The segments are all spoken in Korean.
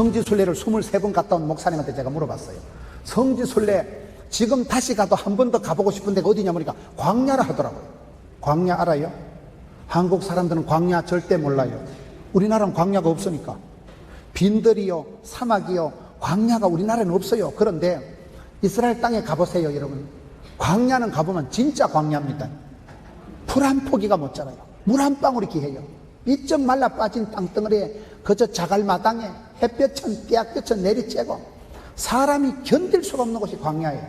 성지순례를 23번 갔다 온 목사님한테 제가 물어봤어요. 성지순례 지금 다시 가도 한 번 더 가보고 싶은 데가 어디냐 보니까 광야라 하더라고요. 광야 알아요? 한국 사람들은 광야 절대 몰라요. 우리나라는 광야가 없으니까. 빈들이요, 사막이요, 광야가 우리나라에는 없어요. 그런데 이스라엘 땅에 가보세요, 여러분. 광야는 가보면 진짜 광야입니다. 풀 한 포기가 못 자라요. 물 한 방울이 귀해요. 이쪽 말라 빠진 땅덩어리에 그저 자갈마당에 햇볕은 떼약볕은 내리쬐고 사람이 견딜 수가 없는 곳이 광야예요.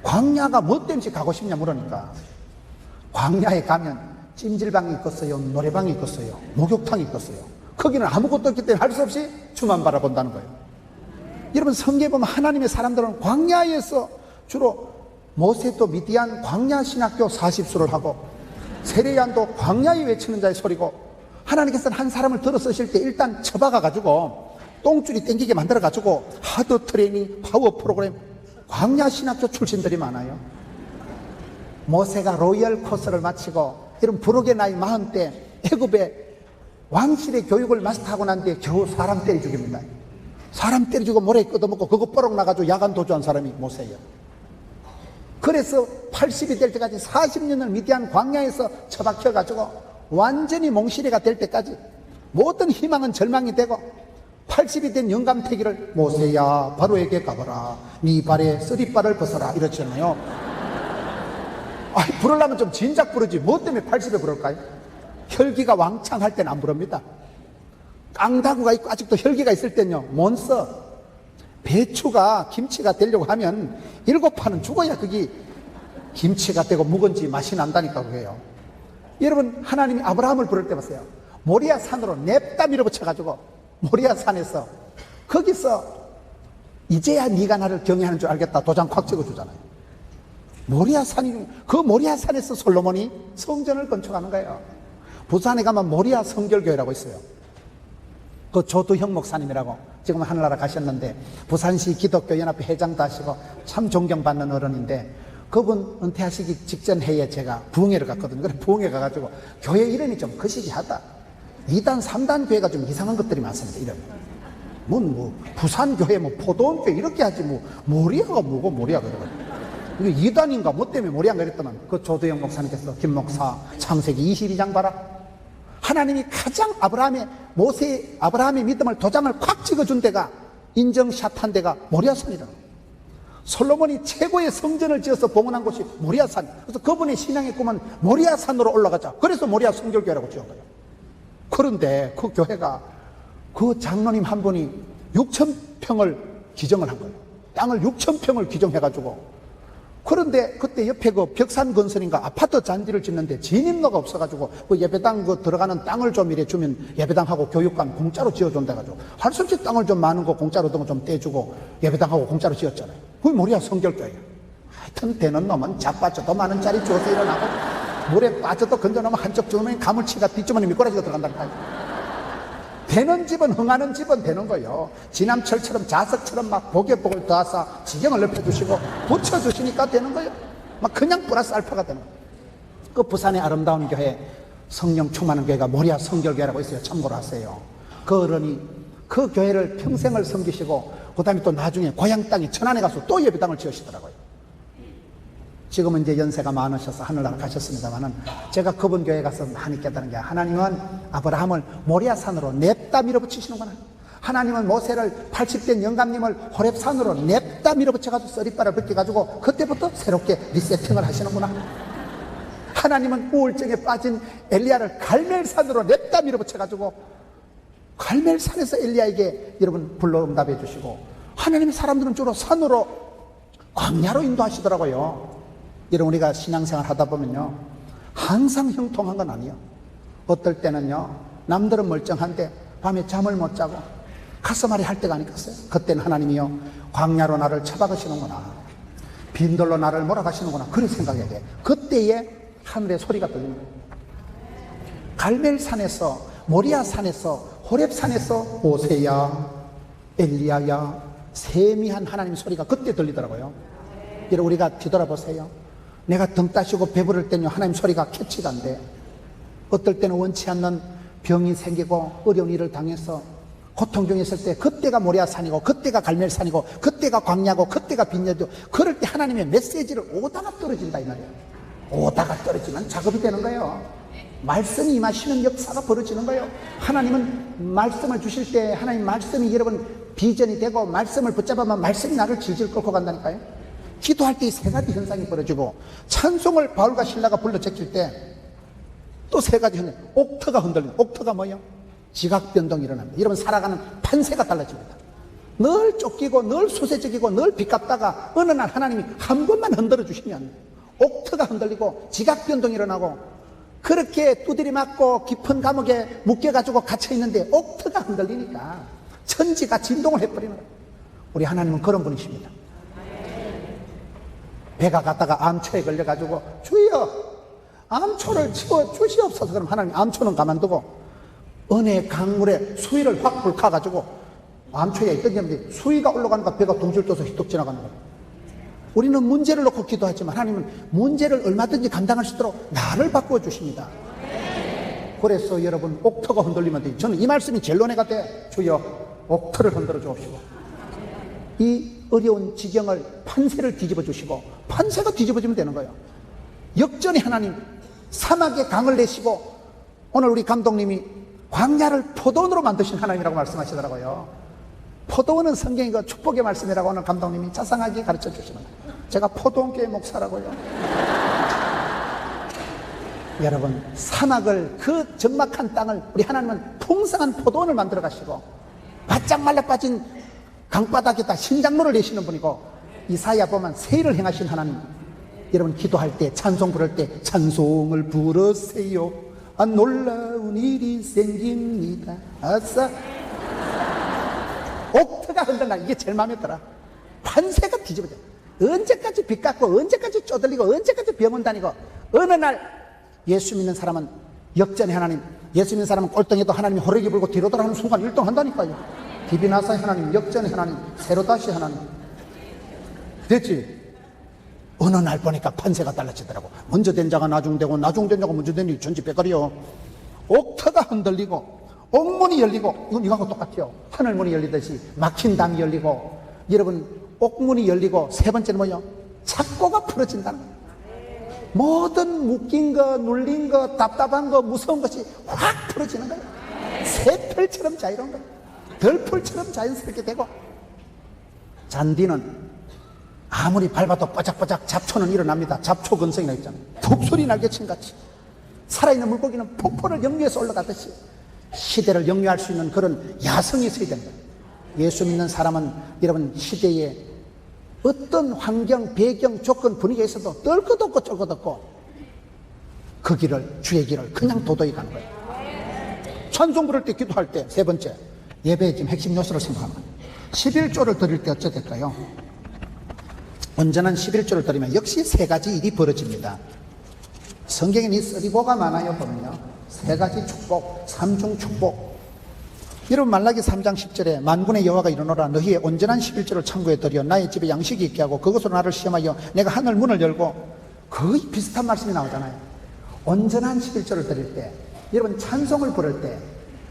광야가 뭐 때문에 가고 싶냐 물으니까 광야에 가면 찜질방이 있겠어요, 노래방이 있겠어요, 목욕탕이 있겠어요. 거기는 아무것도 없기 때문에 할 수 없이 주만 바라본다는 거예요. 여러분 성경에 보면 하나님의 사람들은 광야에서 주로 모세도 미디안 광야 신학교 40수를 하고 세례요한도 광야에 외치는 자의 소리고 하나님께서는 한 사람을 들어 쓰실 때 일단 쳐박아 가지고 똥줄이 땡기게 만들어 가지고 하드 트레이닝 파워 프로그램 광야 신학교 출신들이 많아요. 모세가 로열 코스를 마치고 이런 부록의 나이 40대 애굽의 왕실의 교육을 마스터하고 난 뒤에 겨우 사람 때려 죽입니다. 사람 때려 죽고 모래 끄덕먹고 그거 뽀록 나가지고 야간 도주한 사람이 모세예요. 그래서 80이 될 때까지 40년을 미디안 광야에서 처박혀가지고 완전히 몽실이가 될 때까지 모든 희망은 절망이 되고 80이 된 영감태기를 모세야 바로에게 가거라 네 발에 쓰리발을 벗어라 이렇잖아요. 아이 부르려면 좀 진작 부르지 뭐 때문에 80에 부를까요? 혈기가 왕창할 때는 안 부릅니다. 깡다구가 있고 아직도 혈기가 있을 땐요 못 써. 배추가 김치가 되려고 하면 7판은 죽어야 그게 김치가 되고 묵은지 맛이 난다니까 그게요. 여러분 하나님이 아브라함을 부를 때 보세요. 모리아 산으로 냅다 밀어붙여가지고 모리아 산에서 거기서 이제야 네가 나를 경외하는 줄 알겠다 도장 콱 찍어주잖아요. 모리아 산이 그 모리아 산에서 솔로몬이 성전을 건축하는 거예요. 부산에 가면 모리아 성결교회라고 있어요. 그 조두형 목사님이라고 지금 하늘나라 가셨는데 부산시 기독교연합회 회장도 하시고 참 존경받는 어른인데 그분 은퇴하시기 직전 해에 제가 부흥회를 갔거든요. 그래 부흥회 가가지고 교회 이름이 좀 거시기하다. 2단 3단 교회가 좀 이상한 것들이 많습니다. 이름 뭐 부산교회 뭐 포도원교회 이렇게 하지 뭐 모리아가 뭐고 모리아가 그러거든요. 이게 2단인가 뭐 때문에 모리아가 이랬더만 그 조두형 목사님께서 김 목사 창세기 22장 봐라. 하나님이 가장 아브라함의 믿음을 도장을 콱 찍어준 데가 인정샷 한 데가 모리아산이라고. 솔로몬이 최고의 성전을 지어서 봉헌한 곳이 모리아산. 그래서 그분의 신앙의 꿈은 모리아산으로 올라가자. 그래서 모리아 성결교회라고 지은 거예요. 그런데 그 교회가 그 장로님 한 분이 6,000평을 기정을 한 거예요. 땅을 6,000평을 기정해가지고. 그런데 그때 옆에 그 벽산 건설인가 아파트 잔디를 짓는데 진입로가 없어가지고 그 예배당 그 들어가는 땅을 좀 이래 주면 예배당하고 교육관 공짜로 지어준다 해가지고 할 수 없이 땅을 좀 많은 거 공짜로 얻은 거 좀 떼주고 예배당하고 공짜로 지었잖아요. 그게 모리아 성결교회예요. 하여튼 되는 놈은 자빠져도 많은 자리 주워서 일어나고 물에 빠져도 건져놓으면 한쪽 주머니 가물치가 뒷주머니 미꾸라지가 들어간다니까요. 되는 집은 흥하는 집은 되는 거예요. 지남철처럼 자석처럼 막 보글보글 더하사 지경을 넓혀주시고 붙여주시니까 되는 거예요. 막 그냥 플러스 알파가 되는 거예요. 그 부산의 아름다운 교회 성령 충만한 교회가 모리아 성결교회라고 있어요. 참고로 하세요. 그 어른이 그 교회를 평생을 섬기시고 그 다음에 또 나중에 고향 땅에 천안에 가서 또 예배당을 지으시더라고요. 지금은 이제 연세가 많으셔서 하늘나라 가셨습니다만은 제가 그분 교회 가서 많이 깨달은 게 하나님은 아브라함을 모리아산으로 냅다 밀어붙이시는구나. 하나님은 모세를 80된 영감님을 호렙산으로 냅다 밀어붙여가지고 썰이발을 벗겨가지고 그때부터 새롭게 리세팅을 하시는구나. 하나님은 우울증에 빠진 엘리야를 갈멜산으로 냅다 밀어붙여가지고 갈멜산에서 엘리야에게 여러분 불러 응답해 주시고 하나님의 사람들은 주로 산으로 광야로 인도하시더라고요. 여러분 우리가 신앙생활 하다 보면요 항상 형통한 건 아니에요. 어떨 때는요 남들은 멀쩡한데 밤에 잠을 못 자고 가슴앓이 할 때가 아니겠어요? 그때는 하나님이요 광야로 나를 처박으시는구나, 빈돌로 나를 몰아가시는구나, 그런 생각해야 돼. 그때에 하늘의 소리가 들립니다. 갈멜산에서 모리아산에서 호렙산에서 오세야 엘리야야 세미한 하나님 소리가 그때 들리더라고요. 여러분 우리가 뒤돌아보세요. 내가 등 따시고 배부를 때는 하나님 소리가 캐치가 안 돼. 어떨 때는 원치 않는 병이 생기고 어려운 일을 당해서 고통 중에 있을 때 그때가 모리아산이고 그때가 갈멜산이고 그때가 광야고 그때가 빈야도, 그럴 때 하나님의 메시지를 오다가 떨어진다 이 말이에요. 오다가 떨어지면 작업이 되는 거예요. 말씀이 임하시는 역사가 벌어지는 거예요. 하나님은 말씀을 주실 때 하나님 말씀이 여러분 비전이 되고 말씀을 붙잡으면 말씀이 나를 질질 끌고 간다니까요. 기도할 때 이 세 가지 현상이 벌어지고, 찬송을 바울과 신라가 불러 제칠 때 또 세 가지 현상. 옥터가 흔들리는, 옥터가 뭐예요? 지각 변동이 일어납니다. 여러분 살아가는 판세가 달라집니다. 늘 쫓기고 늘 수세적이고 늘 빚갚다가 어느 날 하나님이 한 번만 흔들어 주시면 옥터가 흔들리고 지각 변동이 일어나고, 그렇게 두드리 맞고 깊은 감옥에 묶여가지고 갇혀있는데 옥터가 흔들리니까 천지가 진동을 해버리는 거예요. 우리 하나님은 그런 분이십니다. 배가 갔다가 암초에 걸려가지고 주여 암초를 치워 주시옵소서. 그럼 하나님 암초는 가만두고 은혜의 강물에 수위를 확 불카가지고 암초에 있던 점들이 수위가 올라가니까 배가 둥실 떠서 휘떡 지나가는 거예요. 우리는 문제를 놓고 기도하지만 하나님은 문제를 얼마든지 감당할 수 있도록 나를 바꾸어 주십니다. 그래서 여러분 옥터가 흔들리면 돼요. 저는 이 말씀이 제일 은혜가 돼. 주여 옥터를 흔들어 주옵시고 이 어려운 지경을, 판세를 뒤집어 주시고, 판세가 뒤집어지면 되는 거예요. 역전의 하나님, 사막에 강을 내시고 오늘 우리 감독님이 광야를 포도원으로 만드신 하나님이라고 말씀하시더라고요. 포도원은 성경의 그 축복의 말씀이라고 오늘 감독님이 자상하게 가르쳐 주시는 거예요. 제가 포도원교회 목사라고요. 여러분 사막을, 그 적막한 땅을 우리 하나님은 풍성한 포도원을 만들어 가시고 바짝 말라 빠진 강바닥에다 신장로를 내시는 분이고, 이사야 보면 세일을 행하신 하나님. 여러분 기도할 때 찬송 부를 때 찬송을 부르세요. 아 놀라운 일이 생깁니다. 아싸. 옥터가 흔들나. 이게 제일 마음에 들어. 판세가 뒤집어져. 언제까지 빚 갚고 언제까지 쪼들리고 언제까지 병원 다니고, 어느 날 예수 믿는 사람은 역전의 하나님, 예수 믿는 사람은 꼴등해도 하나님이 호래기 불고 뒤로 돌아가는 순간 1등 한다니까요. 디비나사의 하나님, 역전의 하나님, 새로 다시 하나님. 됐지? 어느 날 보니까 판세가 달라지더라고. 먼저 된 자가 나중되고 나중된 자가 먼저 되니 전지배거리요. 옥터가 흔들리고 옥문이 열리고, 이건 이거하고 똑같아요. 하늘문이 열리듯이 막힌 담이 열리고, 여러분 옥문이 열리고, 세 번째는 뭐예요? 착고가 풀어진다는 거예요. 모든 묶인 거, 눌린 거, 답답한 거, 무서운 것이 확 풀어지는 거예요. 새털처럼 자유로운 거예요. 덜풀처럼 자연스럽게 되고, 잔디는 아무리 밟아도 뽀짝뽀짝 잡초는 일어납니다. 잡초 근성이나 있잖아요. 독수리 날개침같이 살아있는 물고기는 폭포를 역류해서 올라가듯이 시대를 역류할 수 있는 그런 야성이 있어야 됩니다. 예수 믿는 사람은 여러분 시대에 어떤 환경, 배경, 조건, 분위기에 있어도 떨 것도 없고 쩔 것도 없고 그 길을, 주의 길을 그냥 도도히 가는 거예요. 찬송 부를 때, 기도할 때, 세 번째 예배의 지금 핵심 요소를 생각하면 11조를 드릴 때 어찌 될까요? 온전한 11조를 드리면 역시 세 가지 일이 벌어집니다. 성경에는 이 쓰리고가 많아요. 보면요, 세 가지 축복, 삼중 축복. 여러분 말라기 3장 10절에 만군의 여호와가 이르노라 너희의 온전한 11조를 창고에 들여 나의 집에 양식이 있게 하고 그것으로 나를 시험하여 내가 하늘 문을 열고, 거의 비슷한 말씀이 나오잖아요. 온전한 11조를 드릴 때, 여러분 찬송을 부를 때,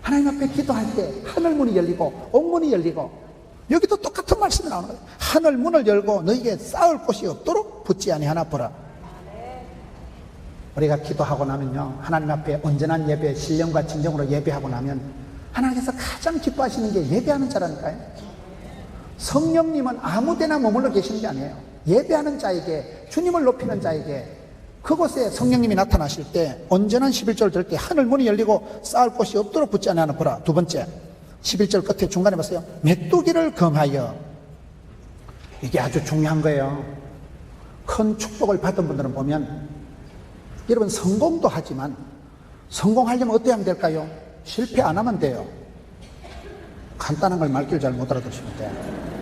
하나님 앞에 기도할 때 하늘 문이 열리고 옥문이 열리고, 여기도 똑같은 말씀이 나오는 거예요. 하늘 문을 열고 너희에게 쌓을 곳이 없도록 붙지 아니하나 보라. 우리가 기도하고 나면요, 하나님 앞에 온전한 예배, 신령과 진정으로 예배하고 나면 하나님께서 가장 기뻐하시는 게 예배하는 자라니까요. 성령님은 아무데나 머물러 계시는 게 아니에요. 예배하는 자에게, 주님을 높이는 자에게, 그곳에 성령님이 나타나실 때 온전한 11조를 들 때 하늘 문이 열리고 쌓을 곳이 없도록 붙지 아니하나 보라. 두 번째 11절 끝에 중간에 보세요. 메뚜기를 금하여. 이게 아주 중요한 거예요. 큰 축복을 받은 분들은 보면, 여러분 성공도 하지만 성공하려면 어떻게 하면 될까요? 실패 안 하면 돼요. 간단한 걸 말귀를 잘 못 알아듣시면 돼요.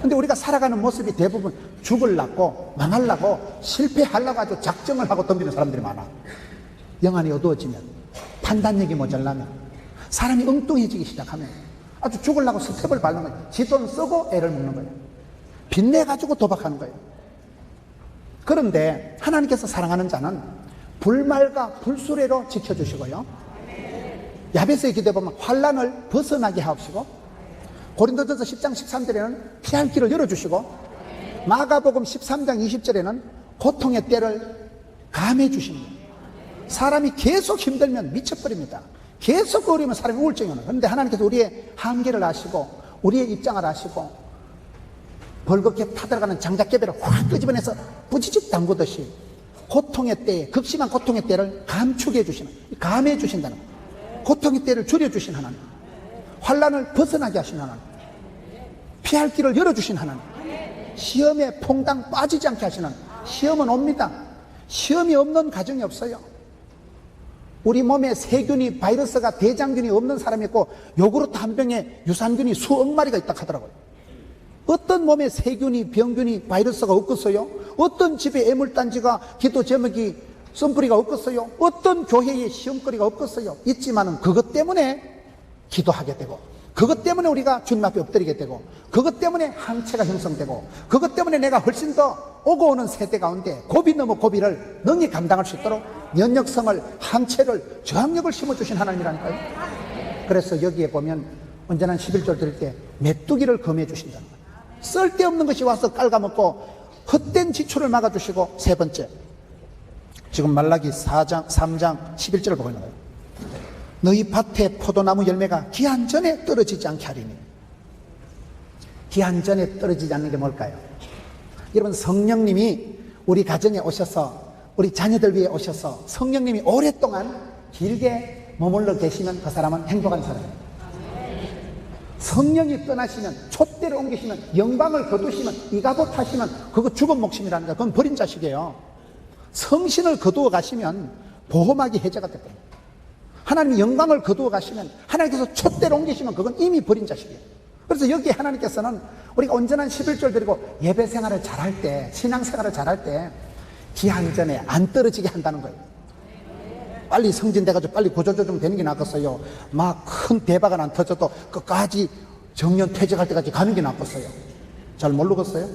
근데 우리가 살아가는 모습이 대부분 죽으려고, 망하려고, 실패하려고 아주 작정을 하고 덤비는 사람들이 많아. 영안이 어두워지면, 판단력이 모자라면, 사람이 엉뚱해지기 시작하면 아주 죽으려고 스텝을 밟는 거예요. 지 돈 쓰고 애를 먹는 거예요. 빚내가지고 도박하는 거예요. 그런데 하나님께서 사랑하는 자는 불말과 불수레로 지켜주시고요, 야베스의 기도에 보면 환난을 벗어나게 하옵시고 고린도전서 10장 13절에는 피할 길을 열어주시고, 마가복음 13장 20절에는 고통의 때를 감해 주십니다. 사람이 계속 힘들면 미쳐버립니다. 계속 어려우면 사람이 우울증이 오는. 그런데 하나님께서 우리의 한계를 아시고 우리의 입장을 아시고 벌겋게 타들어가는 장작개비를 확 끄집어내서 부지직 담그듯이 고통의 때에, 극심한 고통의 때를 감축해 주시는, 감해 주신다는 거예요. 고통의 때를 줄여주신 하나님, 환난을 벗어나게 하신 하나님, 피할 길을 열어주신 하나님, 시험에 퐁당 빠지지 않게 하시는, 시험은 옵니다. 시험이 없는 가정이 없어요. 우리 몸에 세균이, 바이러스가, 대장균이 없는 사람이 있고 요구르트 한 병에 유산균이 수억 마리가 있다 하더라고요. 어떤 몸에 세균이, 병균이, 바이러스가 없겠어요? 어떤 집에 애물단지가, 기도 제목이, 썬뿌리가 없겠어요? 어떤 교회에 시험거리가 없겠어요? 있지만은 그것 때문에 기도하게 되고, 그것 때문에 우리가 주님 앞에 엎드리게 되고, 그것 때문에 항체가 형성되고, 그것 때문에 내가 훨씬 더 오고 오는 세대 가운데 고비 넘어 고비를 능히 감당할 수 있도록 면역성을, 항체를, 저항력을 심어주신 하나님이라니까요. 그래서 여기에 보면 언제나 11절 드릴 때 메뚜기를 검해 주신다는 거예요. 쓸데없는 것이 와서 깔아먹고 헛된 지출을 막아주시고, 세 번째, 지금 말라기 3장 11절을 보고 있는 거예요. 너희 밭에 포도나무 열매가 기한 전에 떨어지지 않게 하리니. 기한 전에 떨어지지 않는 게 뭘까요? 여러분, 성령님이 우리 가정에 오셔서, 우리 자녀들 위해 오셔서 성령님이 오랫동안 길게 머물러 계시면 그 사람은 행복한 사람이에요. 성령이 떠나시면, 촛대를 옮기시면, 영광을 거두시면, 이가봇 하시면 그거 죽은 목숨이라는 거예요. 그건 버린 자식이에요. 성신을 거두어 가시면 보호막이 해제가 됩니다. 하나님이 영광을 거두어 가시면, 하나님께서 촛대를 옮기시면 그건 이미 버린 자식이에요. 그래서 여기에 하나님께서는 우리가 온전한 11절 드리고 예배 생활을 잘할 때, 신앙 생활을 잘할 때 기한 전에 안 떨어지게 한다는 거예요. 빨리 성진돼가지고 빨리 구조조정 되는 게 낫겠어요? 막 큰 대박은 안 터져도 끝까지 정년 퇴직할 때까지 가는 게 낫겠어요? 잘 모르겠어요?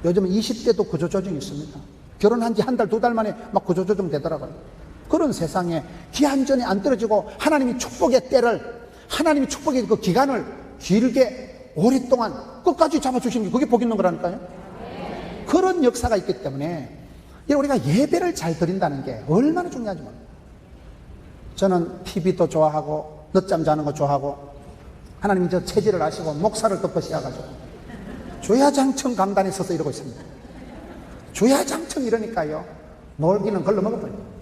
요즘은 20대도 구조조정이 있습니다. 결혼한 지 한 달, 두 달 만에 막 구조조정 되더라고요. 그런 세상에 기한 전에 안 떨어지고 하나님이 축복의 때를, 하나님이 축복의 그 기간을 길게 오랫동안 끝까지 잡아주시는 게 그게 복 있는 거라니까요. 그런 역사가 있기 때문에 우리가 예배를 잘 드린다는 게 얼마나 중요한지 몰라요. 저는 TV도 좋아하고 늦잠 자는 거 좋아하고, 하나님이 저 체질을 아시고 목사를 덮으셔가지고 주야장청 강단에 서서 이러고 있습니다. 주야장청 이러니까요, 놀기는 걸러 먹어버려요.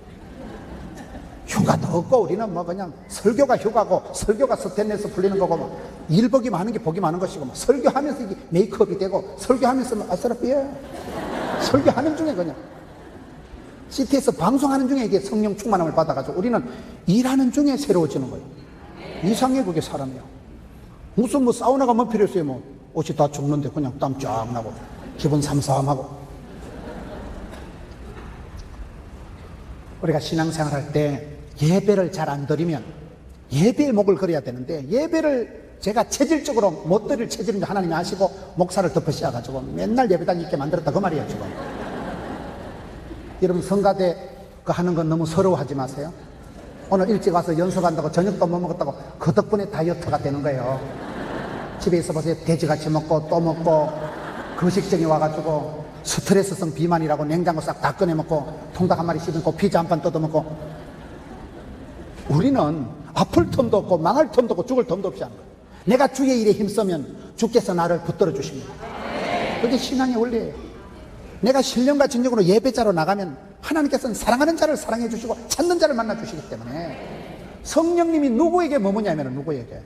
휴가도 없고 우리는 뭐 그냥 설교가 휴가고 설교가 스탠에서 풀리는 거고, 뭐 일복이 많은 게 복이 많은 것이고, 뭐 설교하면서 이게 메이크업이 되고, 설교하면서 뭐 아싸라삐에 설교하는 중에 그냥 CT에서 방송하는 중에 이게 성령 충만함을 받아가지고 우리는 일하는 중에 새로워지는 거예요. 이상해 그게 사람이야. 무슨 뭐 사우나가 뭐 필요했어요? 뭐 옷이 다 죽는데 그냥 땀 쫙 나고 기분 삼삼하고. 우리가 신앙생활 할 때 예배를 잘 안 드리면 예배의 목을 걸어야 되는데, 예배를 제가 체질적으로 못 드릴 체질인지 하나님이 아시고 목사를 덮으셔가지고 맨날 예배당 있게 만들었다 그 말이에요 지금. 여러분, 성가대 하는 건 너무 서러워하지 마세요. 오늘 일찍 와서 연습한다고 저녁도 못 먹었다고 그 덕분에 다이어트가 되는 거예요. 집에 있어 보세요. 돼지같이 먹고 또 먹고 거식증이 와가지고 스트레스성 비만이라고 냉장고 싹 다 꺼내 먹고 통닭 한 마리 씹고 피자 한 판 뜯어 먹고. 우리는 아플 틈도 없고 망할 틈도 없고 죽을 틈도 없이 하는 거예요. 내가 주의 일에 힘쓰면 주께서 나를 붙들어 주십니다. 그게 신앙의 원리예요. 내가 신령과 진정으로 예배자로 나가면 하나님께서는 사랑하는 자를 사랑해 주시고 찾는 자를 만나 주시기 때문에, 성령님이 누구에게 머무냐면, 누구에게,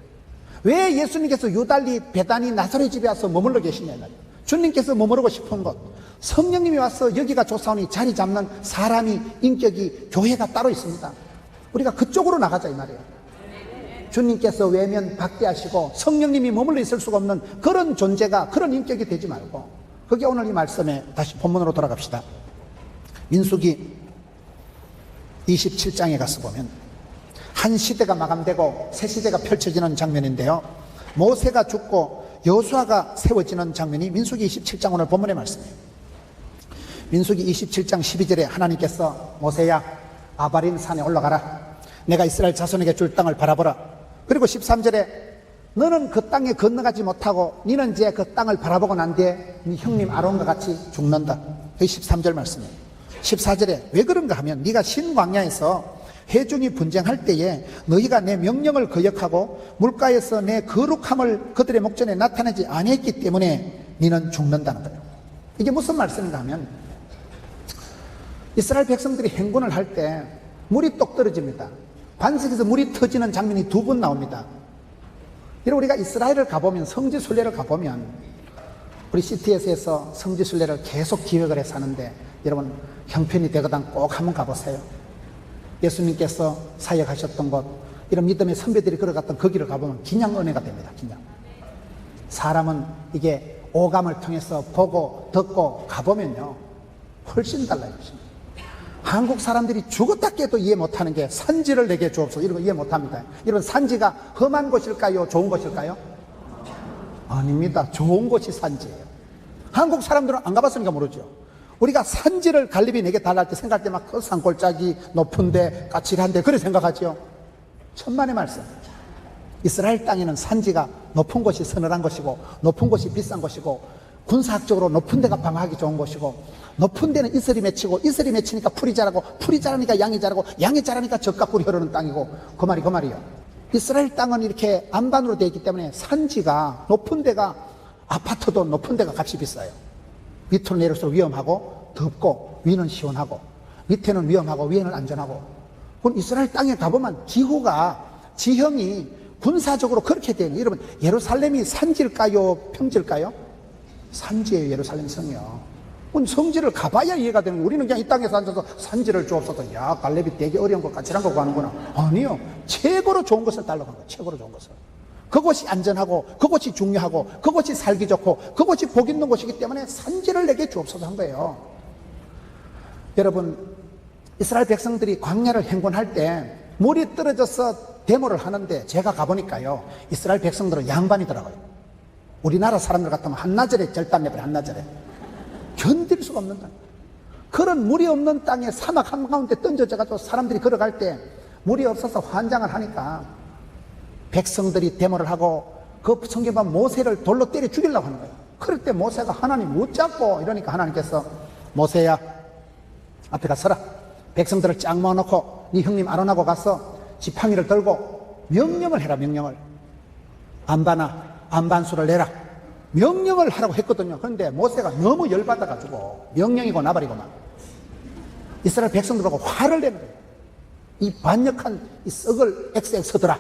왜 예수님께서 유달리 베다니 나사렛 집에 와서 머물러 계시냐 말이에요. 주님께서 머무르고 싶은 곳, 성령님이 와서 여기가 조사오니 자리 잡는 사람이, 인격이, 교회가 따로 있습니다. 우리가 그쪽으로 나가자 이 말이에요. 주님께서 외면 박대하시고 성령님이 머물러 있을 수가 없는 그런 존재가, 그런 인격이 되지 말고, 그게 오늘 이 말씀에, 다시 본문으로 돌아갑시다. 민수기 27장에 가서 보면 한 시대가 마감되고 새 시대가 펼쳐지는 장면인데요, 모세가 죽고 여호수아가 세워지는 장면이 민수기 27장 오늘 본문의 말씀이에요. 민수기 27장 12절에 하나님께서 모세야, 아바림 산에 올라가라. 내가 이스라엘 자손에게 줄 땅을 바라보라. 그리고 13절에 너는 그 땅에 건너가지 못하고 너는 이제 그 땅을 바라보고 난 뒤에 네 형님 아론과 같이 죽는다. 그게 13절 말씀이에요. 14절에 왜 그런가 하면 네가 신광야에서 회중이 분쟁할 때에 너희가 내 명령을 거역하고 물가에서 내 거룩함을 그들의 목전에 나타내지 아니했기 때문에 너는 죽는다는 거예요. 이게 무슨 말씀인가 하면 이스라엘 백성들이 행군을 할 때 물이 똑 떨어집니다. 반석에서 물이 터지는 장면이 2번 나옵니다. 여러분 우리가 이스라엘을 가보면 성지순례를 가보면 우리 CTS에서 성지순례를 계속 기획을 해서 하는데 여러분 형편이 되거든 꼭 한번 가보세요. 예수님께서 사역하셨던 곳 이런 믿음의 선배들이 걸어갔던 그 길을 가보면 그냥 은혜가 됩니다. 그냥 사람은 이게 오감을 통해서 보고 듣고 가보면요 훨씬 달라요. 한국 사람들이 죽었다 깨도 이해 못하는 게 산지를 내게 주옵소서 이런 거 이해 못합니다. 이런 산지가 험한 곳일까요? 좋은 곳일까요? 아닙니다. 좋은 곳이 산지예요. 한국 사람들은 안 가봤으니까 모르죠. 우리가 산지를 갈렙이 내게 달랄 때 생각할 때 막 그 산골짜기 높은데 까칠한데 그래 생각하죠. 천만의 말씀. 이스라엘 땅에는 산지가 높은 곳이 서늘한 것이고 높은 곳이 비싼 것이고 군사학적으로 높은 데가 방어하기 좋은 곳이고 높은 데는 이슬이 맺히고 이슬이 맺히니까 풀이 자라고 풀이 자라니까 양이 자라고 양이 자라니까 젖과 꿀이 흐르는 땅이고 그 말이요. 이스라엘 땅은 이렇게 안반으로 되어 있기 때문에 산지가 높은 데가 아파트도 높은 데가 값이 비싸요. 밑으로 내릴수록 위험하고 덥고 위는 시원하고 밑에는 위험하고 위에는 안전하고 그럼 이스라엘 땅에 가보면 기후가 지형이 군사적으로 그렇게 되는 거예요. 여러분 예루살렘이 산지일까요? 평지일까요? 산지예요. 예루살렘 성이요. 성지를 가봐야 이해가 되는 거예요. 우리는 그냥 이 땅에서 앉아서 산지를 주옵소서. 야 갈렙이 되게 어려운 거 까칠한 거 가는구나. 아니요. 최고로 좋은 것을 달라고 한 거예요. 최고로 좋은 것을. 그곳이 안전하고 그곳이 중요하고 그곳이 살기 좋고 그곳이 복 있는 곳이기 때문에 산지를 내게 주옵소서 한 거예요. 여러분 이스라엘 백성들이 광야를 행군할 때 물이 떨어져서 데모를 하는데 제가 가보니까요 이스라엘 백성들은 양반이더라고요. 우리나라 사람들 같으면 한나절에 절단내버려. 한나절에 견딜 수가 없는 땅. 그런 물이 없는 땅에 사막 한가운데 던져져가지고 사람들이 걸어갈 때 물이 없어서 환장을 하니까 백성들이 데모를 하고 그 성경에 보면 모세를 돌로 때려 죽이려고 하는 거예요. 그럴 때 모세가 하나님 못 잡고 이러니까 하나님께서 모세야 앞에 가서라. 백성들을 쫙 모아놓고 네 형님 아론하고 가서 지팡이를 들고 명령을 해라. 명령을 안반수를 내라. 명령을 하라고 했거든요. 그런데 모세가 너무 열받아가지고 명령이고 나발이고만 이스라엘 백성들 보고 화를 내는 거예요. 이 반역한 이 썩을 엑스엑스더라.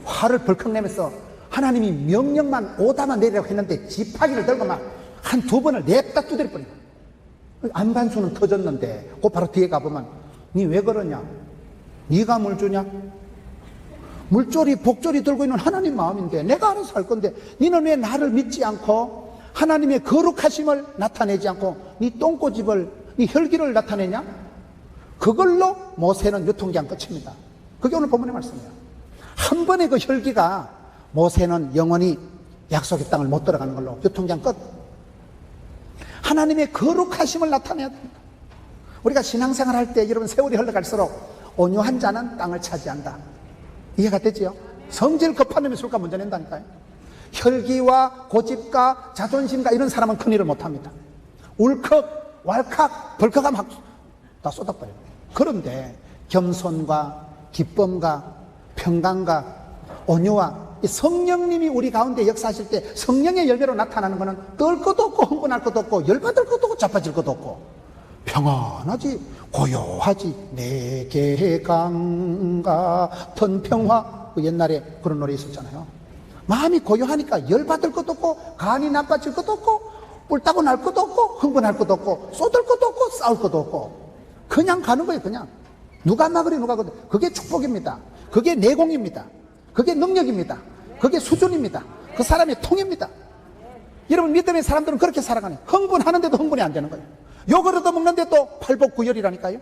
화를 벌컥 내면서 하나님이 명령만 오다만 내리라고 했는데 지팡이를 들고 막 한 2번을 냅다 두드려 버린 거예요. 안반수는 터졌는데 그 바로 뒤에 가보면 니 왜 그러냐? 니가 물 주냐? 물조리 복조리 들고 있는 하나님 마음인데 내가 알아서 할 건데 니는 왜 나를 믿지 않고 하나님의 거룩하심을 나타내지 않고 니 똥꼬집을 니 혈기를 나타내냐? 그걸로 모세는 유통기한 끝입니다. 그게 오늘 본문의 말씀이에요. 한 번의 그 혈기가 모세는 영원히 약속의 땅을 못 들어가는 걸로 유통기한 끝. 하나님의 거룩하심을 나타내야 됩니다. 우리가 신앙생활 할 때 여러분 세월이 흘러갈수록 온유한 자는 땅을 차지한다. 이해가 되지요? 성질 급한 놈이 술값 문제 낸다니까요. 혈기와 고집과 자존심과 이런 사람은 큰일을 못합니다. 울컥 왈칵 벌컥하면 다 쏟아버려요. 그런데 겸손과 기쁨과 평강과 온유와 이 성령님이 우리 가운데 역사하실 때 성령의 열매로 나타나는 것은 떨 것도 없고 흥분할 것도 없고 열받을 것도 없고 자빠질 것도 없고 평안하지 고요하지 내게 강 같은 평화. 그 옛날에 그런 노래 있었잖아요. 마음이 고요하니까 열받을 것도 없고 간이 나빠질 것도 없고 뿔따고 날 것도 없고 흥분할 것도 없고 쏟을 것도 없고 싸울 것도 없고 그냥 가는 거예요. 그냥 누가 막으리 누가 그래. 그게 축복입니다. 그게 내공입니다. 그게 능력입니다. 그게 수준입니다. 그 사람의 통입니다. 여러분 믿음의 사람들은 그렇게 살아가네요. 흥분하는데도 흥분이 안 되는 거예요. 욕을 얻어먹는데 또 팔복구열이라니까요.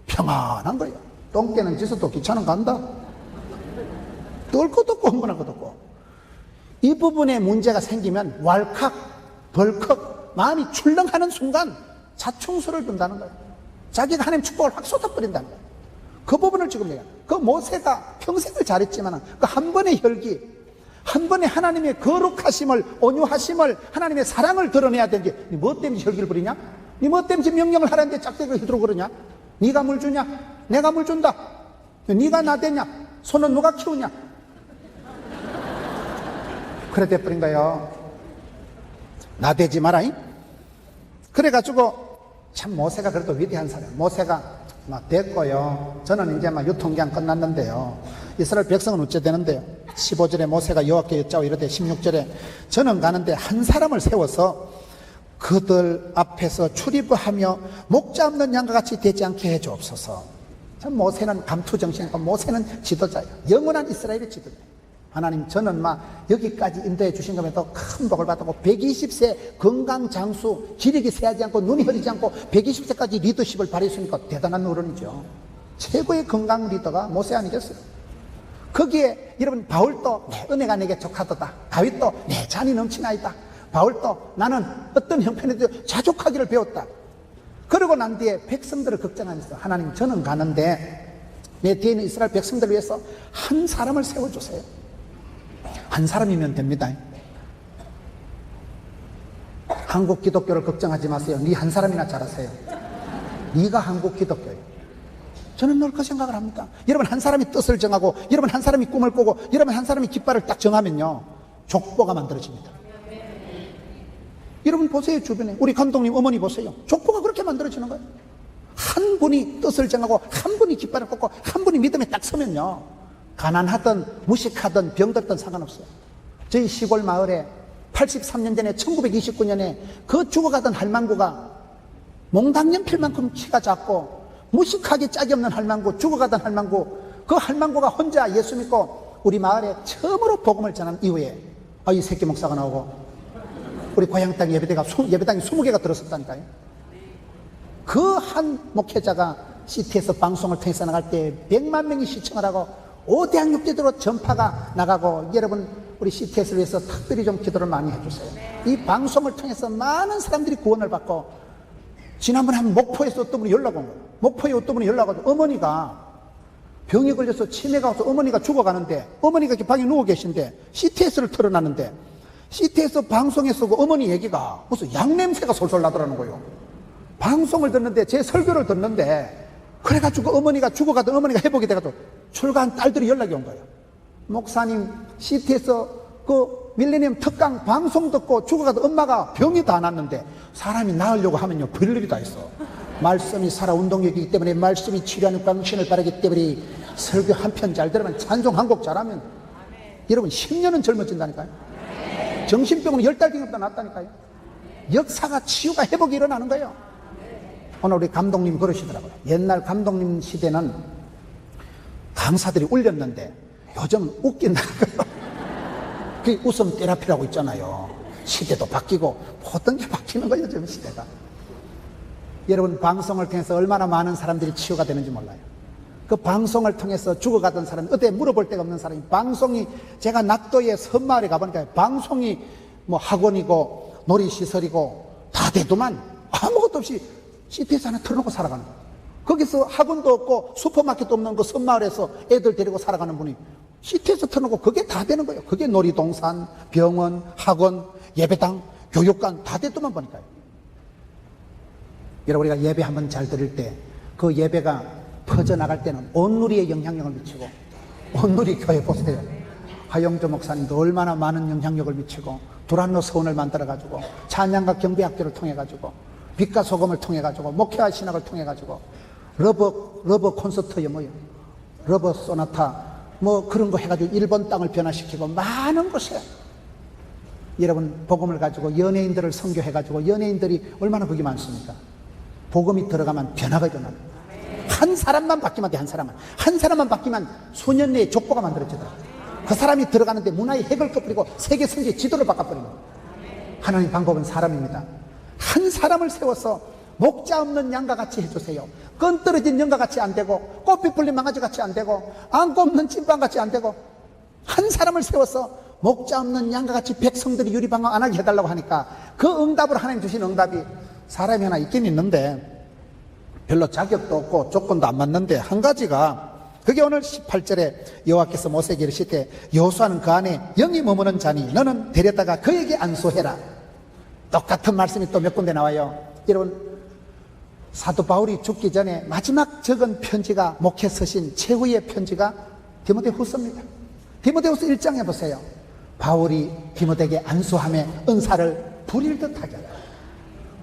평안한 거예요. 똥개는 짖어도 귀찮은 간다. 떨 것도 없고 흥분할 것도 없고. 이 부분에 문제가 생기면 왈칵 벌컥 마음이 출렁하는 순간 자충수를 둔다는 거예요. 자기가 하나님 축복을 확 쏟아버린다는 거예요. 그 부분을 지금 내가 그 모세가 평생을 잘했지만 그 한 번의 혈기 한 번에 하나님의 거룩하심을, 온유하심을, 하나님의 사랑을 드러내야 되는지, 니 뭐 때문에 혈기를 부리냐? 니 뭐 때문에 명령을 하라는데 짝대기를 휘두르고 그러냐? 니가 물 주냐? 내가 물 준다. 니가 나대냐? 소는 누가 키우냐? 그래 돼버린 거예요. 나대지 마라잉. 그래가지고 참 모세가 그래도 위대한 사람. 모세가 막 됐고요. 저는 이제 막 유통기한 끝났는데요. 이스라엘 백성은 어째 되는데요. 15절에 모세가 여호와께 여짜고 이르되 16절에 저는 가는데 한 사람을 세워서 그들 앞에서 출입하며 목자 없는 양과 같이 되지 않게 해 주옵소서. 참 모세는 감투정신이고 모세는 지도자예요. 영원한 이스라엘의 지도자예요. 하나님, 저는 막 여기까지 인도해 주신 것에도 큰 복을 받았고 120세 건강 장수, 기력이 쇠하지 않고 눈이 흐리지 않고 120세까지 리더십을 발휘했으니까 대단한 어른이죠. 최고의 건강 리더가 모세 아니겠어요? 거기에 여러분 바울도 내 은혜가 내게 족하도다. 다윗도 내 잔이 넘치나이다. 바울도 나는 어떤 형편에도 자족하기를 배웠다. 그러고 난 뒤에 백성들을 걱정하면서 하나님, 저는 가는데 내 뒤에 있는 이스라엘 백성들을 위해서 한 사람을 세워주세요. 한 사람이면 됩니다. 한국 기독교를 걱정하지 마세요. 네 한 사람이나 잘하세요. 네가 한국 기독교예요. 저는 늘 그 생각을 합니다. 여러분 한 사람이 뜻을 정하고, 여러분 한 사람이 꿈을 꾸고, 여러분 한 사람이 깃발을 딱 정하면요, 족보가 만들어집니다. 여러분 보세요. 주변에 우리 감독님 어머니 보세요. 족보가 그렇게 만들어지는 거예요. 한 분이 뜻을 정하고, 한 분이 깃발을 꽂고, 한 분이 믿음에 딱 서면요, 가난하든 무식하든 병들든 상관없어요. 저희 시골 마을에 83년 전에 1929년에 그 죽어가던 할망구가 몽당연필만큼 키가 작고 무식하게 짝이 없는 할망구, 죽어가던 할망구, 그 할망구가 혼자 예수 믿고 우리 마을에 처음으로 복음을 전한 이후에 이 새끼 목사가 나오고 우리 고향 땅 예배당이 20개가 들었었다니까요. 그 한 목회자가 CT에서 방송을 통해서 나갈 때 100만 명이 시청을 하고 5대학 6대대로 전파가 나가고, 여러분 우리 CTS를 위해서 특별히 좀 기도를 많이 해주세요. 이 방송을 통해서 많은 사람들이 구원을 받고, 지난번에 한 목포에서 어떤 분이 연락 온 거예요. 목포에 어떤 분이 연락 와서 어머니가 병이 걸려서 치매가 와서 어머니가 죽어가는데, 어머니가 이렇게 방에 누워 계신데 CTS를 틀어놨는데 CTS 방송에서 그 어머니 얘기가 무슨 양냄새가 솔솔 나더라는 거예요. 방송을 듣는데, 제 설교를 듣는데, 그래가지고 어머니가 죽어가던 어머니가 회복이 돼가지고 출가한 딸들이 연락이 온 거예요. 목사님, CT에서 그 밀레니엄 특강 방송 듣고 죽어가던 엄마가 병이 다 났는데, 사람이 나으려고 하면요 별일이 다 있어. 말씀이 살아 운동력이기 때문에, 말씀이 치료하는 방신을 바라기 때문에 설교 한 편 잘 들으면, 찬송 한 곡 잘하면 여러분 10년은 젊어진다니까요. 정신병으로 10달 뒤부터 낫다니까요. 역사가, 치유가, 회복이 일어나는 거예요. 오늘 우리 감독님 그러시더라고요. 옛날 감독님 시대는 강사들이 울렸는데 요즘 웃긴다는 거예요. 그게 웃음 테라피라고 있잖아요. 시대도 바뀌고 모든 게 바뀌는 거예요, 지금 시대가. 여러분 방송을 통해서 얼마나 많은 사람들이 치유가 되는지 몰라요. 그 방송을 통해서 죽어가던 사람이, 어때 물어볼 데가 없는 사람이, 방송이, 제가 낙도의 섬마을에 가보니까 방송이 뭐 학원이고 놀이시설이고 다 되더만 아무것도 없이 CTS 하나 틀어놓고 살아가는 거예요. 거기서 학원도 없고 슈퍼마켓도 없는 그 섬마을에서 애들 데리고 살아가는 분이 CTS 틀어놓고 그게 다 되는 거예요. 그게 놀이동산, 병원, 학원, 예배당, 교육관 다 됐더만 보니까요. 여러분 우리가 예배 한번 잘 드릴 때 그 예배가 퍼져나갈 때는 온누리에 영향력을 미치고, 온누리 교회 보세요. 하영조 목사님도 얼마나 많은 영향력을 미치고, 두란노 서원을 만들어가지고, 찬양과 경배학교를 통해가지고, 빛과 소금을 통해가지고, 목회와 신학을 통해가지고, 러버 콘서트에 뭐요, 러버 소나타 뭐 그런 거 해가지고 일본 땅을 변화시키고 많은 곳에 여러분 복음을 가지고 연예인들을 선교해가지고, 연예인들이 얼마나 복이 많습니까? 복음이 들어가면 변화가 일어납니다. 한 사람만 바뀌면 돼. 한 사람만 바뀌면 소년 내에 족보가 만들어지더라고요. 그 사람이 들어가는데 문화의 핵을 꺼버리고 세계 선지의 지도를 바꿔버립니다. 하나님 방법은 사람입니다. 한 사람을 세워서 목자 없는 양과 같이 해주세요. 끈 떨어진 양과 같이 안 되고, 꽃빛 풀린 망아지 같이 안 되고, 안고 없는 찐빵 같이 안 되고, 한 사람을 세워서 목자 없는 양과 같이 백성들이 유리방황 안 하게 해달라고 하니까, 그 응답을 하나님 주신 응답이 사람이 하나 있긴 있는데 별로 자격도 없고 조건도 안 맞는데, 한 가지가 그게 오늘 18절에 여호와께서 모세에게 이르시되 여호수아는 그 안에 영이 머무는 자니 너는 데려다가 그에게 안수해라. 똑같은 말씀이 또 몇 군데 나와요. 여러분, 사도 바울이 죽기 전에 마지막 적은 편지가 목회 서신 최후의 편지가 디모데후서입니다. 디모데후서 1장에 보세요. 바울이 디모데에게 안수함에 은사를 부릴 듯 하게 하라.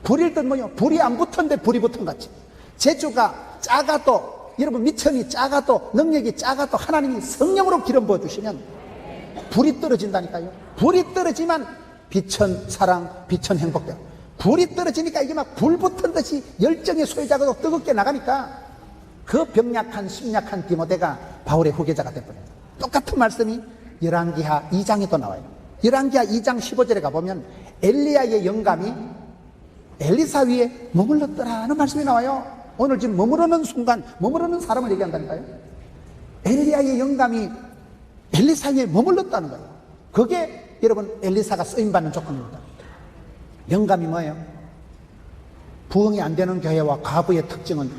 부릴 듯 뭐요? 불이 안 붙었는데 불이 붙은 같이. 재주가 작아도, 여러분 미천이 작아도, 능력이 작아도 하나님이 성령으로 기름 부어주시면 불이 떨어진다니까요. 불이 떨어지면 빛은 사랑, 빛은 행복돼요. 불이 떨어지니까 이게 막 불 붙은 듯이 열정의 소유자가 뜨겁게 나가니까 그 병약한 심약한 디모데가 바울의 후계자가 되버려요. 똑같은 말씀이 열왕기하 2장에도 나와요. 열왕기하 2장 15절에 가보면 엘리야의 영감이 엘리사 위에 머물렀더라는 말씀이 나와요. 오늘 지금 머무르는 순간, 머무르는 사람을 얘기한다니까요. 엘리야의 영감이 엘리사 위에 머물렀다는 거예요. 그게 여러분 엘리사가 쓰임받는 조건입니다. 영감이 뭐예요? 부흥이 안 되는 교회와 과부의 특징은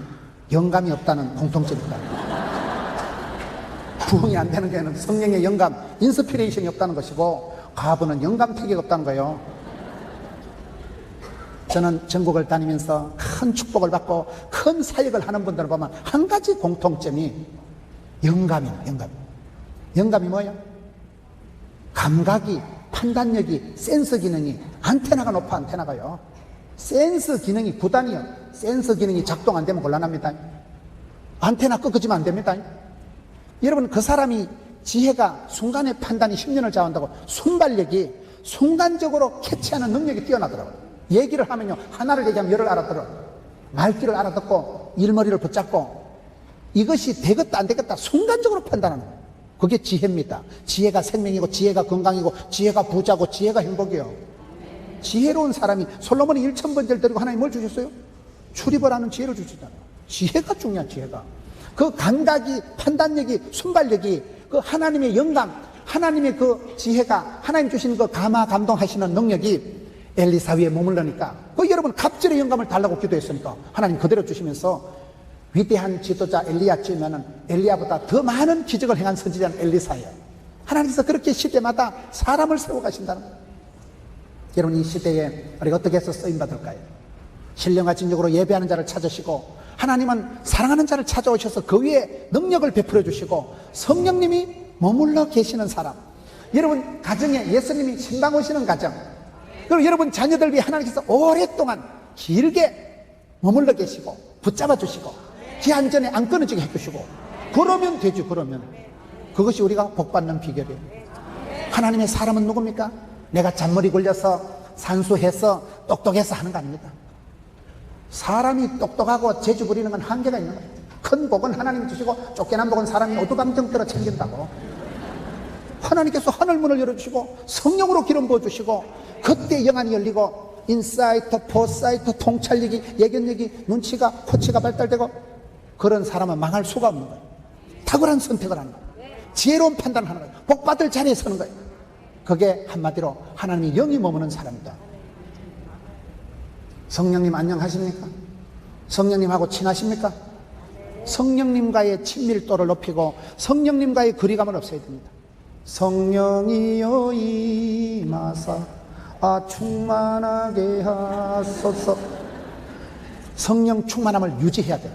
영감이 없다는 공통점입니다. 부흥이 안 되는 교회는 성령의 영감, 인스피레이션이 없다는 것이고, 과부는 영감 태계가 없다는 거예요. 저는 전국을 다니면서 큰 축복을 받고 큰 사역을 하는 분들을 보면 한 가지 공통점이 영감이에요. 영감이 뭐예요? 감각이, 판단력이, 센서 기능이, 안테나가 높아. 안테나가요. 센서 기능이 9단이요. 센서 기능이 작동 안 되면 곤란합니다. 안테나 꺾어지면 안 됩니다. 여러분, 그 사람이 지혜가, 순간의 판단이 10년을 좌우한다고 순발력이, 순간적으로 캐치하는 능력이 뛰어나더라고요. 얘기를 하면요, 하나를 얘기하면 열을 알아들어. 말귀를 알아듣고 일머리를 붙잡고 이것이 되겠다 안 되겠다 순간적으로 판단하는 거예요. 그게 지혜입니다. 지혜가 생명이고 지혜가 건강이고 지혜가 부자고 지혜가 행복이에요. 지혜로운 사람이, 솔로몬이 1000번째를 드리고 하나님 뭘 주셨어요? 출입을 하는 지혜를 주시잖아요. 지혜가 중요한, 지혜가. 그 감각이, 판단력이, 순발력이, 그 하나님의 영감, 하나님의 그 지혜가, 하나님 주신 그 감화 감동하시는 능력이 엘리사 위에 머물러니까, 그 여러분 갑절의 영감을 달라고 기도했으니까 하나님 그대로 주시면서 위대한 지도자 엘리야쯤에는 엘리야보다 더 많은 기적을 행한 선지자는 엘리사예요. 하나님께서 그렇게 시대마다 사람을 세워 가신다는 거예요. 여러분, 이 시대에 우리가 어떻게 해서 쓰임받을까요? 신령과 진정으로 예배하는 자를 찾으시고, 하나님은 사랑하는 자를 찾아오셔서 그 위에 능력을 베풀어 주시고 성령님이 머물러 계시는 사람. 여러분 가정에 예수님이 신방 오시는 가정, 그리고 여러분 자녀들 위해 하나님께서 오랫동안 길게 머물러 계시고 붙잡아 주시고 기한 전에 안 끊어지게 해주시고, 그러면 되죠. 그러면 그것이 우리가 복받는 비결이에요. 하나님의 사람은 누굽니까? 내가 잔머리 굴려서 산수해서 똑똑해서 하는 거 아닙니다. 사람이 똑똑하고 재주 부리는 건 한계가 있는 거예요. 큰 복은 하나님 주시고 쫓겨난 복은 사람이 오두방정 들어 챙긴다고. 하나님께서 하늘문을 열어주시고 성령으로 기름 부어주시고, 그때 영안이 열리고 인사이트, 포사이트, 통찰력이, 예견력이, 눈치가, 코치가 발달되고, 그런 사람은 망할 수가 없는 거예요. 탁월한 선택을 하는 거예요. 지혜로운 판단을 하는 거예요. 복받을 자리에 서는 거예요. 그게 한마디로 하나님이 영이 머무는 사람이다. 성령님 안녕하십니까? 성령님하고 친하십니까? 성령님과의 친밀도를 높이고 성령님과의 거리감을 없애야 됩니다. 성령이여 임하사 충만하게 하소서. 성령 충만함을 유지해야 돼요.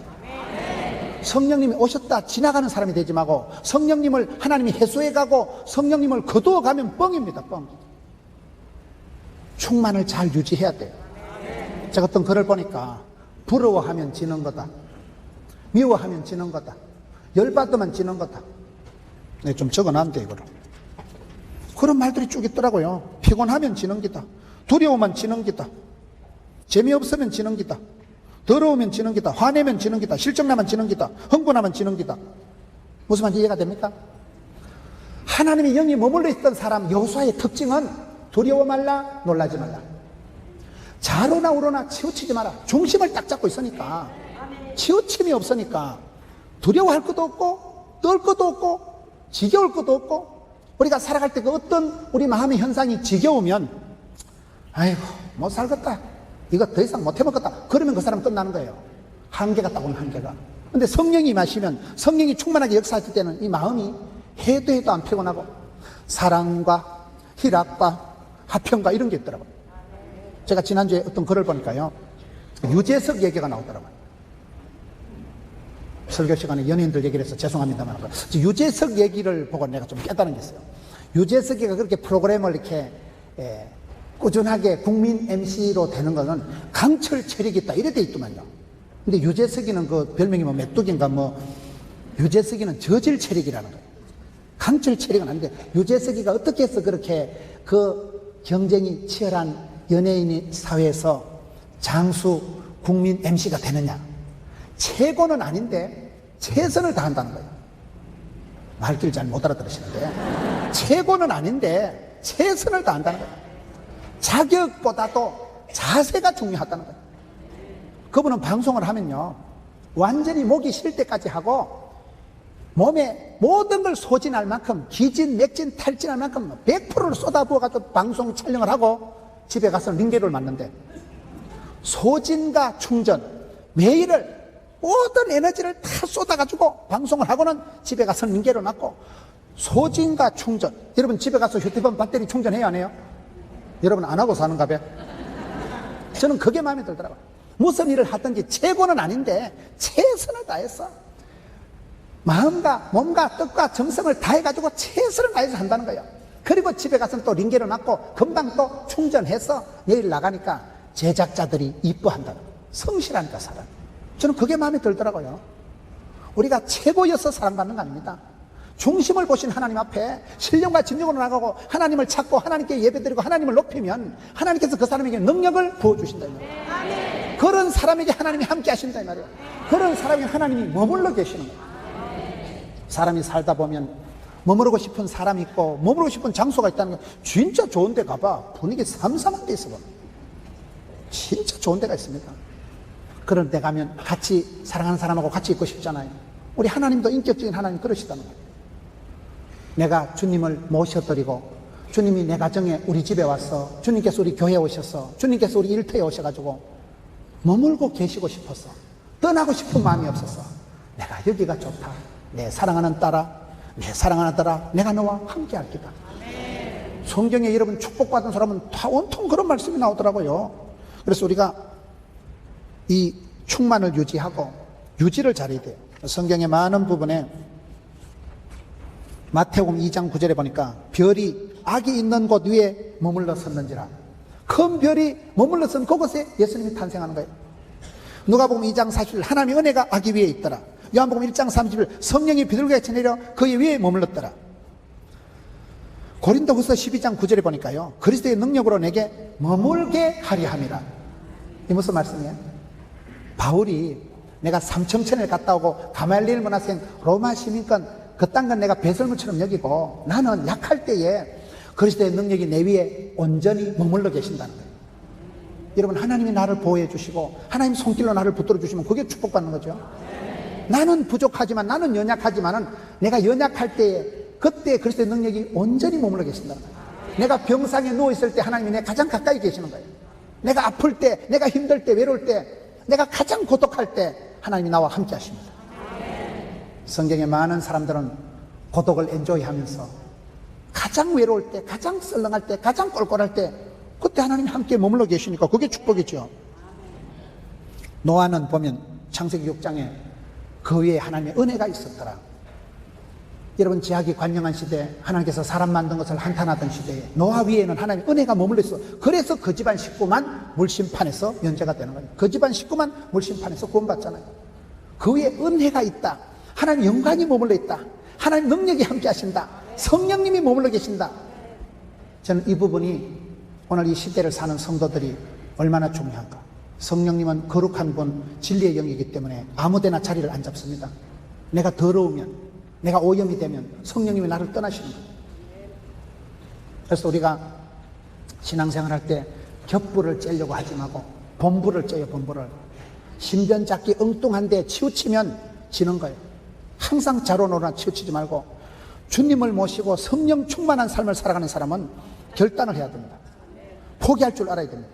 성령님이 오셨다 지나가는 사람이 되지 말고, 성령님을 하나님이 해소해가고 성령님을 거두어가면 뻥입니다. 뻥. 충만을 잘 유지해야 돼요. 제가 어떤 글을 보니까 부러워하면 지는 거다, 미워하면 지는 거다, 열받으면 지는 거다. 네, 좀 적어놨는데 이거를. 그런 말들이 쭉 있더라고요. 피곤하면 지는 기다, 두려우면 지는 기다, 재미없으면 지는 기다, 더러우면 지는 기다, 화내면 지는 기다, 실정나면 지는 기다, 흥분하면 지는 기다. 무슨 말인지 이해가 됩니까? 하나님의 영이 머물러 있던 사람 여호수아의 특징은 두려워 말라, 놀라지 말라, 좌로나 우로나 치우치지 마라. 중심을 딱 잡고 있으니까, 치우침이 없으니까 두려워할 것도 없고 떨 것도 없고 지겨울 것도 없고. 우리가 살아갈 때 그 어떤 우리 마음의 현상이 지겨우면, 아이고 못 살겠다, 이거 더 이상 못 해먹겠다, 그러면 그 사람 끝나는 거예요. 한계가 딱 오면 한계가. 근데 성령이 임하시면, 성령이 충만하게 역사할 때는 이 마음이 해도 해도 안 피곤하고 사랑과 희락과 화평과 이런 게 있더라고요. 제가 지난주에 어떤 글을 보니까요, 유재석 얘기가 나오더라고요. 설교 시간에 연예인들 얘기를 해서 죄송합니다만, 유재석 얘기를 보고 내가 좀 깨달은 게 있어요. 유재석이가 그렇게 프로그램을 이렇게 꾸준하게 국민 MC로 되는 거는 강철 체력이 있다 이래 돼 있더만요. 근데 유재석이는 그 별명이 뭐 메뚜기인가 뭐, 유재석이는 저질 체력이라는 거예요. 강철 체력은 아닌데, 유재석이가 어떻게 해서 그렇게 그 경쟁이 치열한 연예인 사회에서 장수 국민 MC가 되느냐. 최고는 아닌데 최선을 다한다는 거예요. 말귀를 잘 못 알아들으시는데, 최고는 아닌데 최선을 다한다는 거예요. 자격보다도 자세가 중요하다는 거예요. 그분은 방송을 하면요, 완전히 목이 쉴 때까지 하고 몸에 모든 걸 소진할 만큼, 기진, 맥진, 탈진할 만큼 100%를 쏟아부어가지고 방송 촬영을 하고 집에 가서 링게를 맞는데, 소진과 충전, 매일을 모든 에너지를 다 쏟아가지고 방송을 하고는 집에 가서 링게를 맞고, 소진과 충전. 여러분 집에 가서 휴대폰 배터리 충전해요, 안 해요? 여러분 안 하고 사는가 봐요. 저는 그게 마음에 들더라고요. 무슨 일을 하든지 최고는 아닌데 최선을 다해서 마음과 몸과 뜻과 정성을 다해가지고 최선을 다해서 한다는 거예요. 그리고 집에 가서는 또 링게를 맞고 금방 또 충전해서 내일 나가니까 제작자들이 이뻐한다는 거예요. 성실하니까 사람. 저는 그게 마음에 들더라고요. 우리가 최고여서 사랑받는 거 아닙니다. 중심을 보신 하나님 앞에 신령과 진정으로 나가고 하나님을 찾고 하나님께 예배드리고 하나님을 높이면 하나님께서 그 사람에게 능력을 부어주신다 이 말이에요. 그런 사람에게 하나님이 함께 하신다 이 말이에요. 그런 사람에게 하나님이 머물러 계시는 거예요. 사람이 살다 보면 머무르고 싶은 사람이 있고 머무르고 싶은 장소가 있다는 거, 진짜 좋은 데 가봐 분위기 삼삼한 데 있어 봐. 진짜 좋은 데가 있습니다. 그런 데 가면 같이 사랑하는 사람하고 같이 있고 싶잖아요. 우리 하나님도 인격적인 하나님 그러시다는 거예요. 내가 주님을 모셔드리고 주님이 내 가정에 우리 집에 와서 주님께서 우리 교회에 오셔서 주님께서 우리 일터에 오셔가지고 머물고 계시고 싶어서 떠나고 싶은 마음이 없어서 내가 여기가 좋다. 내 사랑하는 딸아, 내 사랑하는 딸아, 내가 너와 함께 할 기다. 성경에 여러분 축복받은 사람은 다 온통 그런 말씀이 나오더라고요. 그래서 우리가 이 충만을 유지하고 유지를 잘해야 돼요. 성경의 많은 부분에 마태복음 2장 9절에 보니까 별이 악이 있는 곳 위에 머물러 섰는지라. 큰 별이 머물러 선 그곳에 예수님이 탄생하는 거예요. 누가복음 2장 40절 하나님의 은혜가 악이 위에 있더라. 요한복음 1장 30절 성령이 비둘기같이 내려 그의 위에 머물렀더라. 고린도후서 12장 9절에 보니까요, 그리스도의 능력으로 내게 머물게 하려 함이라. 이 무슨 말씀이에요? 바울이 내가 삼청천을 갔다 오고 가말리엘 문화생 로마 시민권 그딴 건 내가 배설물처럼 여기고 나는 약할 때에 그리스도의 능력이 내 위에 온전히 머물러 계신다는 거예요. 여러분 하나님이 나를 보호해 주시고 하나님 손길로 나를 붙들어 주시면 그게 축복받는 거죠. 나는 부족하지만 나는 연약하지만은 내가 연약할 때에 그때 그리스도의 능력이 온전히 머물러 계신다는 거예요. 내가 병상에 누워있을 때 하나님이 내 가장 가까이 계시는 거예요. 내가 아플 때, 내가 힘들 때, 외로울 때, 내가 가장 고독할 때 하나님이 나와 함께 하십니다. 성경에 많은 사람들은 고독을 엔조이하면서 가장 외로울 때, 가장 썰렁할 때, 가장 꼴꼴할 때 그때 하나님이 함께 머물러 계시니까 그게 축복이죠. 노아는 보면 창세기 6장에 그 위에 하나님의 은혜가 있었더라. 여러분 제약이 관영한 시대, 하나님께서 사람 만든 것을 한탄하던 시대에 노아 위에는 하나님의 은혜가 머물러 있어. 그래서 그 집안 식구만 물심판에서 면제가 되는 거예요. 그 집안 식구만 물심판에서 구원받잖아요. 그 위에 은혜가 있다. 하나님 영광이 머물러 있다. 하나님 능력이 함께 하신다. 성령님이 머물러 계신다. 저는 이 부분이 오늘 이 시대를 사는 성도들이 얼마나 중요한가. 성령님은 거룩한 분, 진리의 영이기 때문에 아무데나 자리를 안 잡습니다. 내가 더러우면, 내가 오염이 되면 성령님이 나를 떠나시는 거예요. 그래서 우리가 신앙생활 할 때 겹불을 째려고 하지 말고 본부를 째요. 본부를. 신변 잡기 엉뚱한데 치우치면 지는 거예요. 항상 자로노나 치우치지 말고 주님을 모시고 성령 충만한 삶을 살아가는 사람은 결단을 해야 됩니다. 포기할 줄 알아야 됩니다.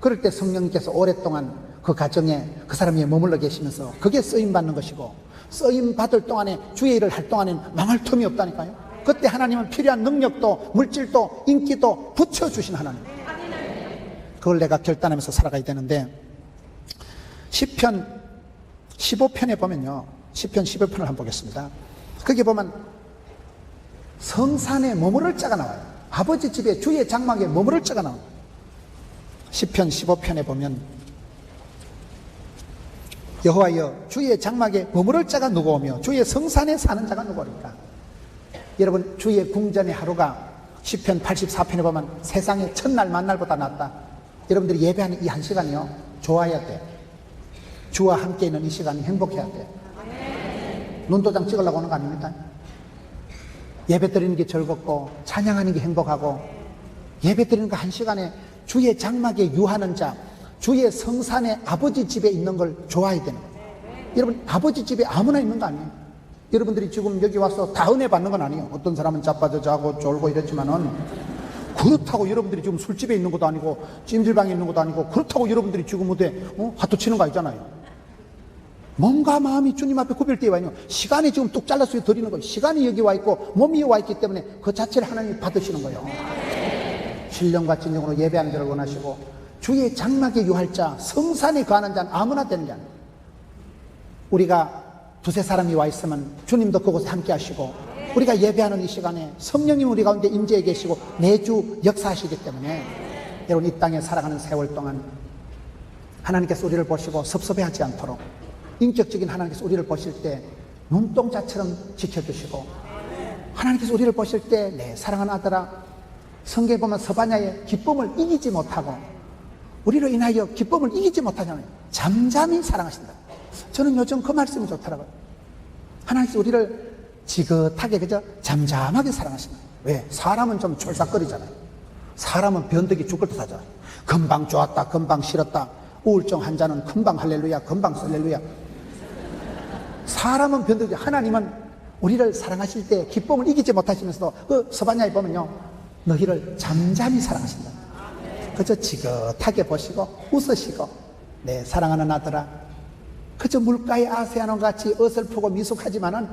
그럴 때 성령님께서 오랫동안 그 가정에 그 사람이 머물러 계시면서 그게 쓰임받는 것이고, 쓰임받을 동안에 주의 일을 할 동안에는 망할 틈이 없다니까요. 그때 하나님은 필요한 능력도 물질도 인기도 붙여주신 하나님, 그걸 내가 결단하면서 살아가야 되는데, 시편 15편에 보면요, 시편 15편을 한번 보겠습니다. 거기 보면 성산에 머무를 자가 나와요. 아버지 집에 주의 장막에 머무를 자가 나와요. 시편 15편에 보면 여호와여 주의 장막에 머무를 자가 누구오며 주의 성산에 사는 자가 누구리까. 여러분, 주의 궁전의 하루가 시편 84편에 보면 세상의 첫날 만날보다 낫다. 여러분들이 예배하는 이 한 시간이요, 좋아야 돼. 주와 함께 있는 이 시간이 행복해야 돼. 눈도장 찍으려고 하는 거 아닙니까? 예배 드리는 게 즐겁고 찬양하는 게 행복하고, 예배 드리는 거 한 시간에 주의 장막에 유하는 자, 주의 성산의 아버지 집에 있는 걸 좋아해야 되는 거예요. 여러분, 아버지 집에 아무나 있는 거 아니에요. 여러분들이 지금 여기 와서 다 은혜 받는 건 아니에요. 어떤 사람은 자빠져 자고 졸고 이랬지만은, 그렇다고 여러분들이 지금 술집에 있는 것도 아니고 찜질방에 있는 것도 아니고, 그렇다고 여러분들이 지금 어디 화투 치는 거 아니잖아요. 몸과 마음이 주님 앞에 구별되어 와 있는, 시간이 지금 뚝 잘라서 드리는 거예요. 시간이 여기 와 있고 몸이 와 있기 때문에 그 자체를 하나님이 받으시는 거예요. 신령과 진정으로 예배하는 자를 원하시고, 주의 장막에 유할 자, 성산에 거하는 자는 아무나 되는 게 아니에요. 우리가 두세 사람이 와 있으면 주님도 그곳에 함께 하시고, 우리가 예배하는 이 시간에 성령님 우리 가운데 임재해 계시고 매주 역사하시기 때문에, 여러분, 이 땅에 살아가는 세월 동안 하나님께서 우리를 보시고 섭섭해하지 않도록, 인격적인 하나님께서 우리를 보실 때 눈동자처럼 지켜주시고, 하나님께서 우리를 보실 때 내 사랑하는 아들아, 성경에 보면 서바냐의 기쁨을 이기지 못하고, 우리로 인하여 기쁨을 이기지 못하잖아요. 잠잠히 사랑하신다. 저는 요즘 그 말씀이 좋더라고요. 하나님께서 우리를 지긋하게 그저 잠잠하게 사랑하신다. 왜? 사람은 좀 촐싹거리잖아요. 사람은 변덕이 죽을 듯 하잖아요. 금방 좋았다, 금방 싫었다. 우울증 환자는 금방 할렐루야, 금방 할렐루야. 사람은 변덕이, 하나님은 우리를 사랑하실 때 기쁨을 이기지 못하시면서도 그 서바냐에 보면요, 너희를 잠잠히 사랑하신다. 그저 지긋하게 보시고 웃으시고, 내 사랑하는 아들아, 그저 물가에 아세아논 같이 어설프고 미숙하지만은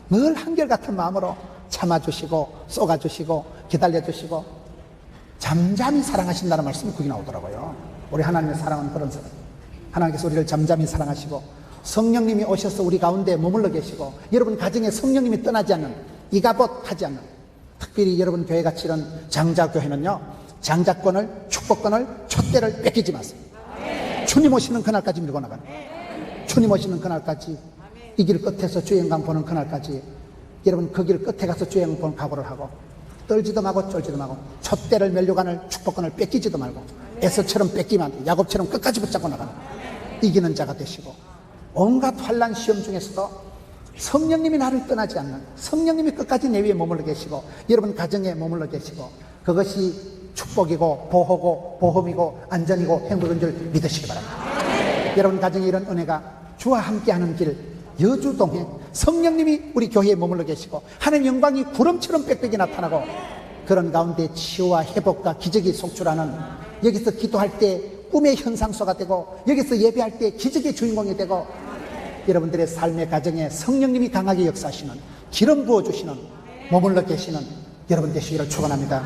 늘 한결같은 마음으로 참아주시고 쏘가주시고 기다려주시고 잠잠히 사랑하신다는 말씀이 거기 나오더라고요. 우리 하나님의 사랑은 그런 사랑. 하나님께서 우리를 잠잠히 사랑하시고, 성령님이 오셔서 우리 가운데 머물러 계시고, 여러분 가정에 성령님이 떠나지 않는, 이가봇 하지 않는, 특별히 여러분 교회같이 이런 장자교회는요, 장자권을, 축복권을, 촛대를 뺏기지 마세요. 주님 오시는 그날까지 밀고 나가는, 주님 오시는 그날까지, 이 길 끝에서 주의 영광 보는 그날까지 여러분 그 길 끝에 가서 주의 영광 보는 각오를 하고, 떨지도 말고 쫄지도 말고, 촛대를 멸류관을, 축복권을 뺏기지도 말고, 에서처럼 뺏기면 안 돼. 야곱처럼 끝까지 붙잡고 나가는, 이기는 자가 되시고, 온갖 환난 시험 중에서도 성령님이 나를 떠나지 않는, 성령님이 끝까지 내 위에 머물러 계시고, 여러분 가정에 머물러 계시고, 그것이 축복이고 보호고 보험이고 안전이고 행복인 줄 믿으시기 바랍니다. 여러분 가정에 이런 은혜가, 주와 함께하는 길, 여주동행, 성령님이 우리 교회에 머물러 계시고 하나님 영광이 구름처럼 빽빽이 나타나고, 그런 가운데 치유와 회복과 기적이 속출하는, 여기서 기도할 때 꿈의 현상소가 되고, 여기서 예배할 때 기적의 주인공이 되고, 여러분들의 삶의 가정에 성령님이 강하게 역사하시는, 기름 부어주시는, 머물러 계시는 여러분 되시기를 축원합니다.